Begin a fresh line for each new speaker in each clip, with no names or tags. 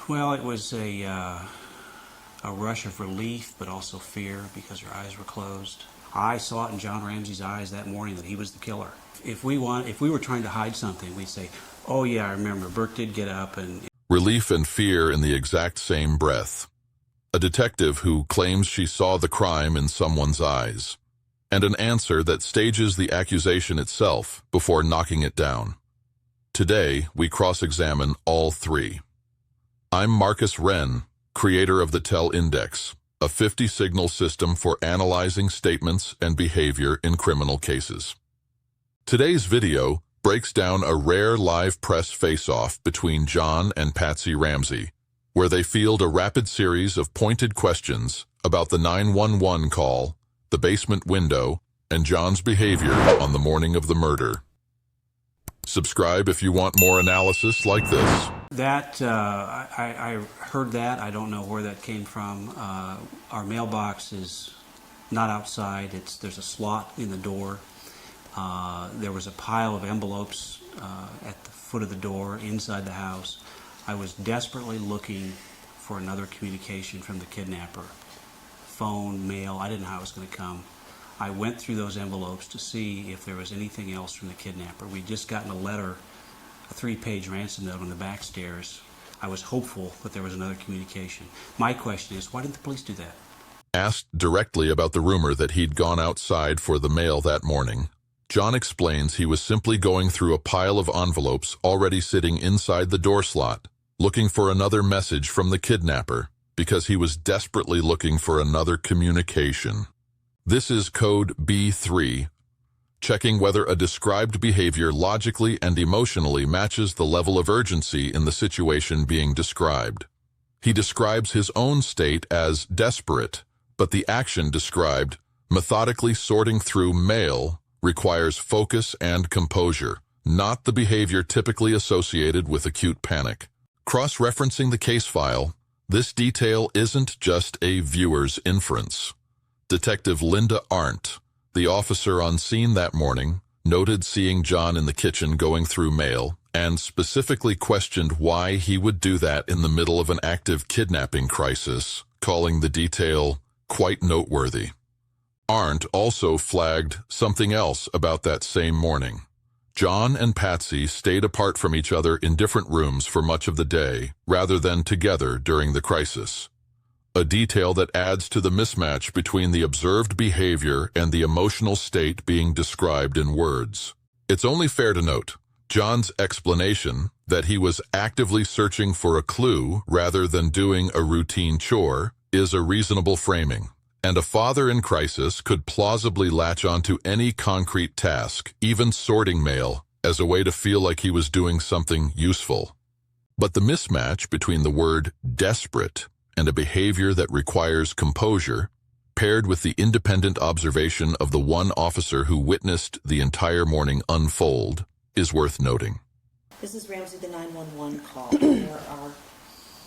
Well, it was a rush of relief, but also fear because her eyes were closed. I saw it in John Ramsey's eyes that morning that he was the killer. If we were trying to hide something, we'd say, "Oh yeah, I remember. Burke did get up and."
Relief and fear in the exact same breath. A detective who claims she saw the crime in someone's eyes, and an answer that stages the accusation itself before knocking it down. Today, we cross-examine all three. I'm Marcus Wren, creator of the Tell Index, a 50-signal system for analyzing statements and behavior in criminal cases. Today's video breaks down a rare live press face-off between John and Patsy Ramsey, where they field a rapid series of pointed questions about the 911 call, the basement window, and John's behavior on the morning of the murder. Subscribe if you want more analysis like this.
I heard that. I don't know where that came from. Our mailbox is not outside. There's a slot in the door. There was a pile of envelopes at the foot of the door inside the house. I was desperately looking for another communication from the kidnapper. Phone, mail, I didn't know how it was going to come. I went through those envelopes to see if there was anything else from the kidnapper. We'd just gotten a letter, a 3-page ransom note on the back stairs. I was hopeful that there was another communication. My question is, why didn't the police do that?
Asked directly about the rumor that he'd gone outside for the mail that morning, John explains he was simply going through a pile of envelopes already sitting inside the door slot, looking for another message from the kidnapper, because he was desperately looking for another communication. This is code B3, checking whether a described behavior logically and emotionally matches the level of urgency in the situation being described. He describes his own state as desperate, but the action described, methodically sorting through mail, requires focus and composure, not the behavior typically associated with acute panic. Cross-referencing the case file, this detail isn't just a viewer's inference. Detective Linda Arndt, the officer on scene that morning, noted seeing John in the kitchen going through mail and specifically questioned why he would do that in the middle of an active kidnapping crisis, calling the detail quite noteworthy. Arndt also flagged something else about that same morning. John and Patsy stayed apart from each other in different rooms for much of the day, rather than together during the crisis. A detail that adds to the mismatch between the observed behavior and the emotional state being described in words. It's only fair to note, John's explanation that he was actively searching for a clue rather than doing a routine chore is a reasonable framing. And a father in crisis could plausibly latch onto any concrete task, even sorting mail, as a way to feel like he was doing something useful. But the mismatch between the word desperate and a behavior that requires composure, paired with the independent observation of the one officer who witnessed the entire morning unfold, is worth noting.
This is Ramsey, the 911 call. There are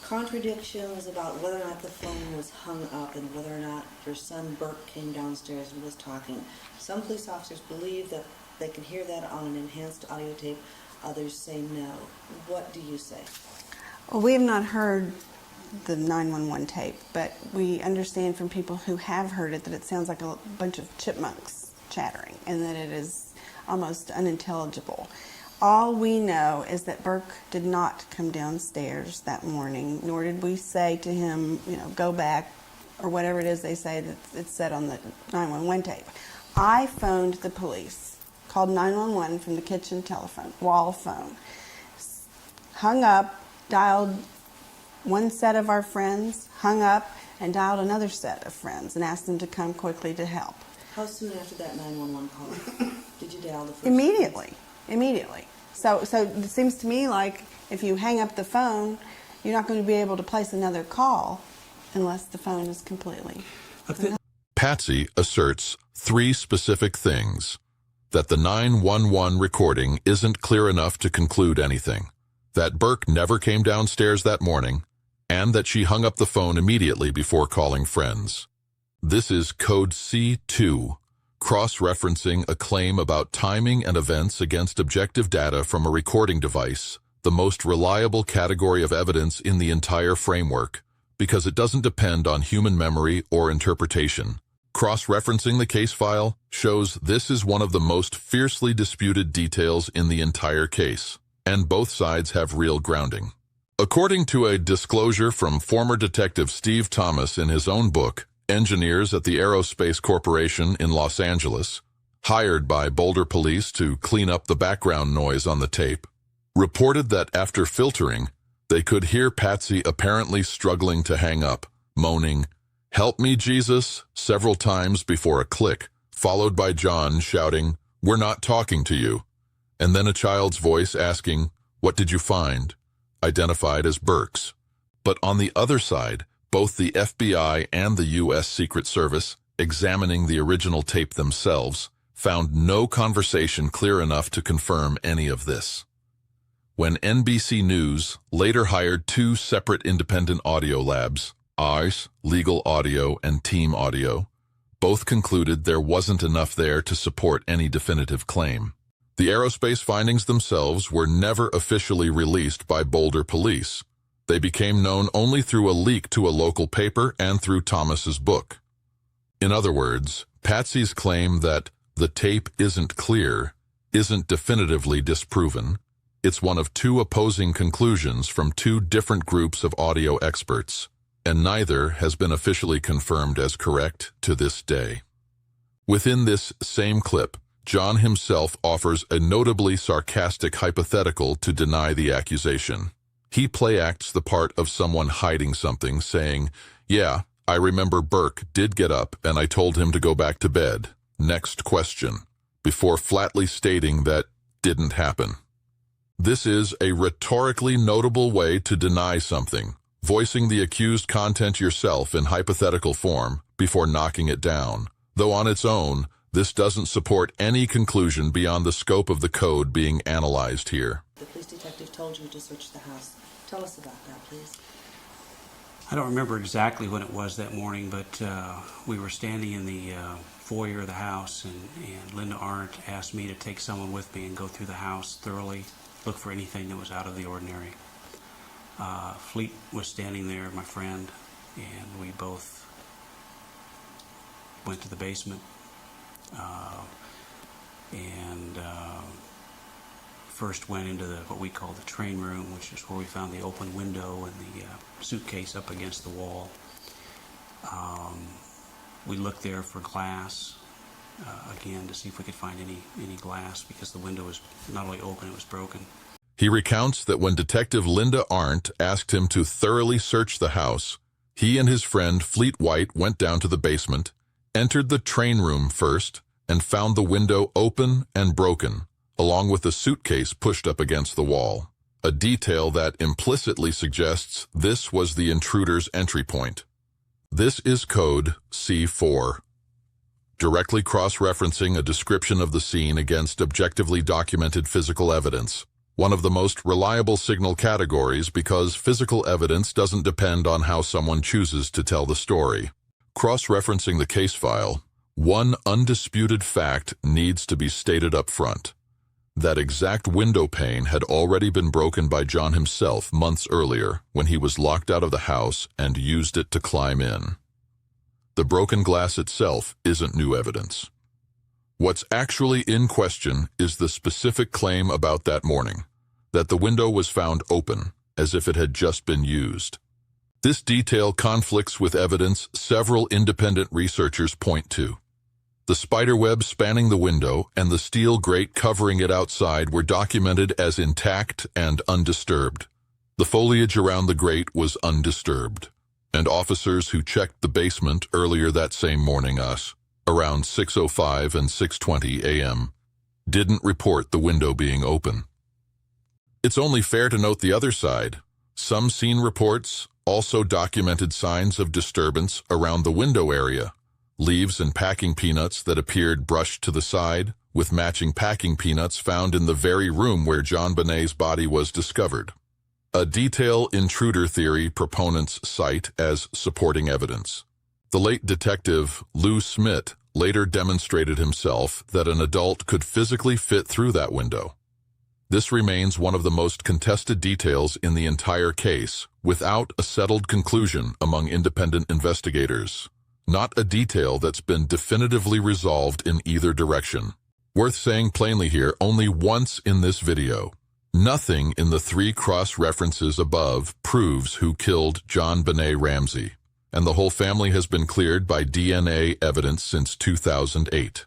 contradictions about whether or not the phone was hung up and whether or not your son Burke came downstairs and was talking. Some police officers believe that they can hear that on an enhanced audio tape. Others say no. What do you say?
Well, we have not heard the 911 tape, but we understand from people who have heard it that it sounds like a bunch of chipmunks chattering and that it is almost unintelligible. All we know is that Burke did not come downstairs that morning, nor did we say to him, go back, or whatever it is they say that it's said on the 911 tape. I phoned the police, called 911 from the kitchen telephone, wall phone, hung up, dialed one set of our friends, hung up, and dialed another set of friends and asked them to come quickly to help.
How soon after that 911 call did you dial the first?
Immediately. So it seems to me like if you hang up the phone, you're not going to be able to place another call unless the phone is completely...
Patsy asserts 3 specific things. That the 911 recording isn't clear enough to conclude anything. That Burke never came downstairs that morning, and that she hung up the phone immediately before calling friends. This is code C2, cross-referencing a claim about timing and events against objective data from a recording device the most reliable category of evidence in the entire framework, because it doesn't depend on human memory or interpretation. Cross-referencing the case file shows this is one of the most fiercely disputed details in the entire case, and both sides have real grounding. According to a disclosure from former Detective Steve Thomas in his own book, engineers at the Aerospace Corporation in Los Angeles, hired by Boulder police to clean up the background noise on the tape, reported that after filtering, they could hear Patsy apparently struggling to hang up, moaning, "Help me, Jesus," several times before a click, followed by John shouting, "We're not talking to you," and then a child's voice asking, "What did you find?" identified as Burke's. But on the other side, both the FBI and the U.S. Secret Service, examining the original tape themselves, found no conversation clear enough to confirm any of this. When NBC News later hired two separate independent audio labs, ours, Legal Audio and Team Audio, both concluded there wasn't enough there to support any definitive claim. The aerospace findings themselves were never officially released by Boulder police. They became known only through a leak to a local paper and through Thomas's book. In other words, Patsy's claim that the tape isn't clear isn't definitively disproven. It's one of two opposing conclusions from two different groups of audio experts, and neither has been officially confirmed as correct to this day. Within this same clip, John himself offers a notably sarcastic hypothetical to deny the accusation. He play-acts the part of someone hiding something, saying, "Yeah, I remember Burke did get up and I told him to go back to bed. Next question," before flatly stating that didn't happen. This is a rhetorically notable way to deny something, voicing the accused content yourself in hypothetical form before knocking it down, though on its own, this doesn't support any conclusion beyond the scope of the code being analyzed here.
The police detective told you to search the house. Tell us about that, please.
I don't remember exactly when it was that morning, but we were standing in the foyer of the house, and Linda Arndt asked me to take someone with me and go through the house thoroughly, look for anything that was out of the ordinary. Fleet was standing there, my friend, and we both went to the basement and first went into what we call the train room, which is where we found the open window and the suitcase up against the wall. We looked there for glass, again, to see if we could find any glass, because the window was not only open, it was broken.
He recounts that when Detective Linda Arndt asked him to thoroughly search the house, he and his friend Fleet White went down to the basement, entered the train room first, and found the window open and broken, along with the suitcase pushed up against the wall, a detail that implicitly suggests this was the intruder's entry point. This is code C4, directly cross-referencing a description of the scene against objectively documented physical evidence, one of the most reliable signal categories because physical evidence doesn't depend on how someone chooses to tell the story. Cross-referencing the case file, one undisputed fact needs to be stated up front. That exact window pane had already been broken by John himself months earlier when he was locked out of the house and used it to climb in. The broken glass itself isn't new evidence. What's actually in question is the specific claim about that morning, that the window was found open, as if it had just been used. This detail conflicts with evidence several independent researchers point to. The spiderweb spanning the window and the steel grate covering it outside were documented as intact and undisturbed. The foliage around the grate was undisturbed, and officers who checked the basement earlier that same morning around 6:05 and 6:20 a.m., didn't report the window being open. It's only fair to note the other side. Some scene reports also documented signs of disturbance around the window area, leaves and packing peanuts that appeared brushed to the side, with matching packing peanuts found in the very room where John Bonet's body was discovered. A detail intruder theory proponents cite as supporting evidence. The late detective Lou Smith later demonstrated himself that an adult could physically fit through that window. This remains one of the most contested details in the entire case, without a settled conclusion among independent investigators. Not a detail that's been definitively resolved in either direction. Worth saying plainly here, only once in this video. Nothing in the 3 cross-references above proves who killed John Benet Ramsey, and the whole family has been cleared by DNA evidence since 2008.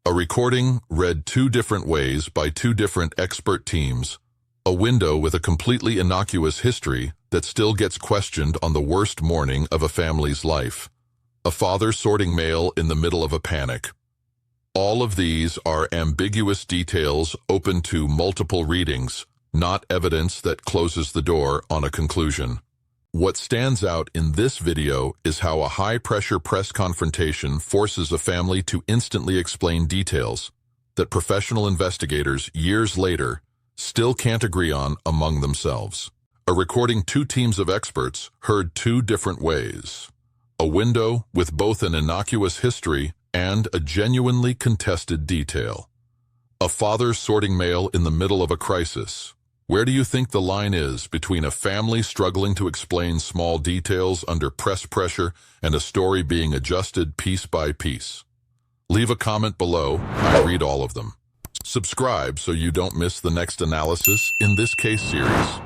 A recording read 2 different ways by 2 different expert teams, a window with a completely innocuous history that still gets questioned on the worst morning of a family's life, a father sorting mail in the middle of a panic. All of these are ambiguous details open to multiple readings, not evidence that closes the door on a conclusion. What stands out in this video is how a high-pressure press confrontation forces a family to instantly explain details that professional investigators, years later, still can't agree on among themselves. A recording 2 teams of experts heard 2 different ways. A window with both an innocuous history and a genuinely contested detail. A father sorting mail in the middle of a crisis. Where do you think the line is between a family struggling to explain small details under press pressure and a story being adjusted piece by piece? Leave a comment below. I read all of them. Subscribe so you don't miss the next analysis in this case series.